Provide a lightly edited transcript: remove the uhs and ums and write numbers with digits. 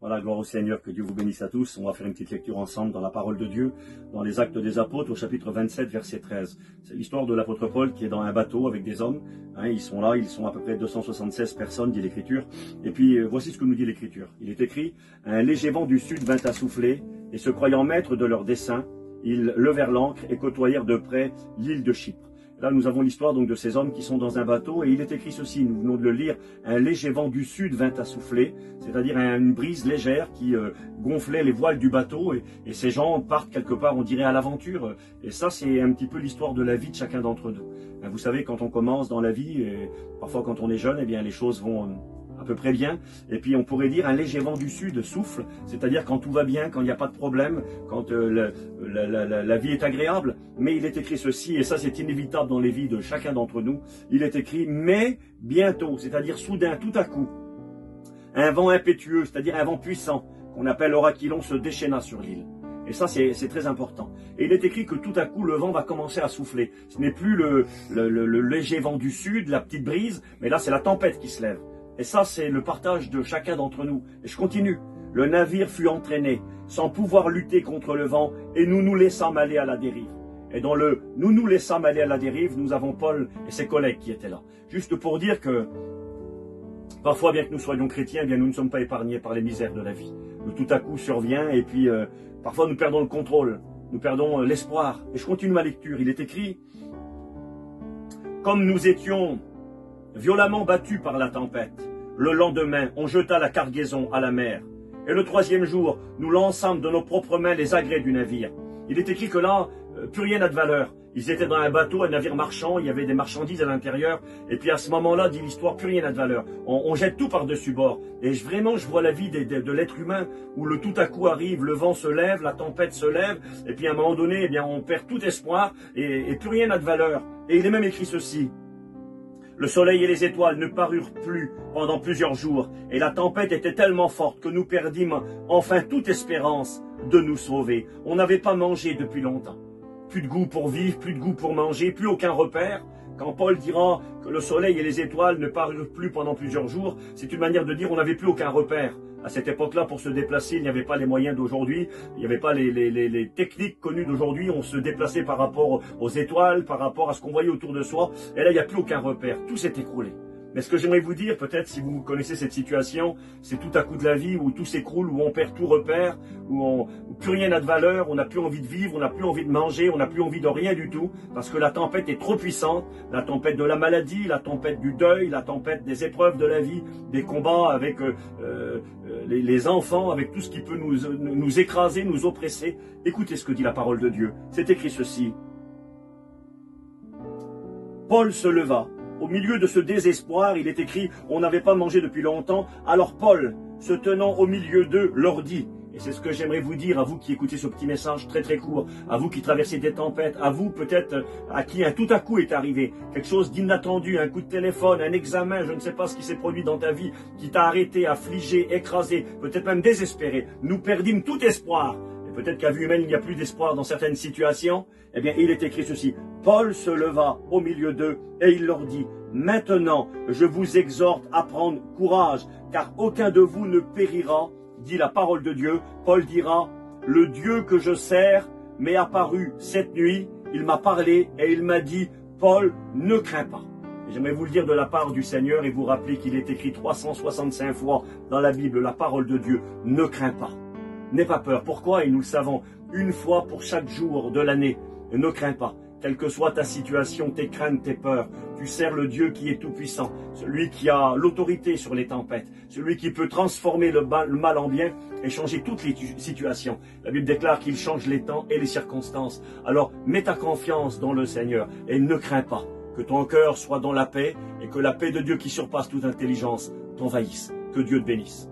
Voilà, gloire au Seigneur, que Dieu vous bénisse à tous. On va faire une petite lecture ensemble dans la parole de Dieu, dans les Actes des Apôtres, au chapitre 27, verset 13. C'est l'histoire de l'apôtre Paul qui est dans un bateau avec des hommes. Ils sont là, ils sont à peu près 276 personnes, dit l'Écriture. Et puis, voici ce que nous dit l'Écriture. Il est écrit, « Un léger vent du sud vint à souffler, et se croyant maîtres de leur dessein, ils levèrent l'ancre et côtoyèrent de près l'île de Chypre. » Là, nous avons l'histoire donc de ces hommes qui sont dans un bateau, et il est écrit ceci, nous venons de le lire, un léger vent du sud vint à souffler, c'est-à-dire une brise légère qui gonflait les voiles du bateau, et ces gens partent quelque part, on dirait, à l'aventure. Et ça, c'est un petit peu l'histoire de la vie de chacun d'entre nous. Vous savez, quand on commence dans la vie, et parfois quand on est jeune, eh bien les choses vont à peu près bien, et puis on pourrait dire un léger vent du sud souffle, c'est-à-dire quand tout va bien, quand il n'y a pas de problème, quand la vie est agréable. Mais il est écrit ceci, et ça c'est inévitable dans les vies de chacun d'entre nous, il est écrit, mais bientôt, c'est-à-dire soudain, tout à coup, un vent impétueux, c'est-à-dire un vent puissant, qu'on appelle oraquilon, se déchaîna sur l'île. Et ça, c'est très important. Et il est écrit que tout à coup, le vent va commencer à souffler. Ce n'est plus le léger vent du sud, la petite brise, mais là c'est la tempête qui se lève. Et ça, c'est le partage de chacun d'entre nous. Et je continue. Le navire fut entraîné, sans pouvoir lutter contre le vent, et nous nous laissâmes aller à la dérive. Et dans le « nous nous laissâmes aller à la dérive », nous avons Paul et ses collègues qui étaient là. Juste pour dire que, parfois, bien que nous soyons chrétiens, eh bien, nous ne sommes pas épargnés par les misères de la vie. Le tout à coup survient, et puis, parfois, nous perdons le contrôle, nous perdons l'espoir. Et je continue ma lecture. Il est écrit « Comme nous étions violemment battus par la tempête, le lendemain, on jeta la cargaison à la mer. Et le troisième jour, nous lançâmes de nos propres mains les agrès du navire. » Il est écrit que là, plus rien n'a de valeur. Ils étaient dans un bateau, un navire marchand, il y avait des marchandises à l'intérieur. Et puis à ce moment-là, dit l'histoire, plus rien n'a de valeur. On jette tout par-dessus bord. Et vraiment, je vois la vie de l'être humain où le tout à coup arrive, le vent se lève, la tempête se lève. Et puis à un moment donné, eh bien, on perd tout espoir et plus rien n'a de valeur. Et il est même écrit ceci. Le soleil et les étoiles ne parurent plus pendant plusieurs jours, et la tempête était tellement forte que nous perdîmes enfin toute espérance de nous sauver. On n'avait pas mangé depuis longtemps. Plus de goût pour vivre, plus de goût pour manger, plus aucun repère. Quand Paul dira que le soleil et les étoiles ne parurent plus pendant plusieurs jours, c'est une manière de dire on n'avait plus aucun repère. À cette époque-là, pour se déplacer, il n'y avait pas les moyens d'aujourd'hui, il n'y avait pas les techniques connues d'aujourd'hui. On se déplaçait par rapport aux étoiles, par rapport à ce qu'on voyait autour de soi. Et là, il n'y a plus aucun repère. Tout s'est écroulé. Mais ce que j'aimerais vous dire, peut-être si vous connaissez cette situation, c'est tout à coup de la vie où tout s'écroule, où on perd tout repère, où plus rien n'a de valeur, on n'a plus envie de vivre, on n'a plus envie de manger, on n'a plus envie de rien du tout, parce que la tempête est trop puissante, la tempête de la maladie, la tempête du deuil, la tempête des épreuves de la vie, des combats avec les enfants, avec tout ce qui peut nous écraser, nous oppresser. Écoutez ce que dit la parole de Dieu. C'est écrit ceci. Paul se leva. Au milieu de ce désespoir, il est écrit, on n'avait pas mangé depuis longtemps, alors Paul, se tenant au milieu d'eux, leur dit, et c'est ce que j'aimerais vous dire à vous qui écoutez ce petit message très très court, à vous qui traversez des tempêtes, à vous peut-être à qui un tout à coup est arrivé, quelque chose d'inattendu, un coup de téléphone, un examen, je ne sais pas ce qui s'est produit dans ta vie, qui t'a arrêté, affligé, écrasé, peut-être même désespéré. Nous perdîmes tout espoir. Peut-être qu'à vue humaine, il n'y a plus d'espoir dans certaines situations. Eh bien, il est écrit ceci. Paul se leva au milieu d'eux et il leur dit, « Maintenant, je vous exhorte à prendre courage, car aucun de vous ne périra, dit la parole de Dieu. » Paul dira, « Le Dieu que je sers m'est apparu cette nuit, il m'a parlé et il m'a dit, « Paul, ne crains pas. » J'aimerais vous le dire de la part du Seigneur et vous rappeler qu'il est écrit 365 fois dans la Bible, la parole de Dieu, « Ne crains pas. » N'aie pas peur. Pourquoi? Et nous le savons, une fois pour chaque jour de l'année. Ne crains pas. Quelle que soit ta situation, tes craintes, tes peurs, tu sers le Dieu qui est tout-puissant, celui qui a l'autorité sur les tempêtes, celui qui peut transformer le mal en bien et changer toutes les situations. La Bible déclare qu'il change les temps et les circonstances. Alors, mets ta confiance dans le Seigneur et ne crains pas. Que ton cœur soit dans la paix et que la paix de Dieu qui surpasse toute intelligence t'envahisse. Que Dieu te bénisse.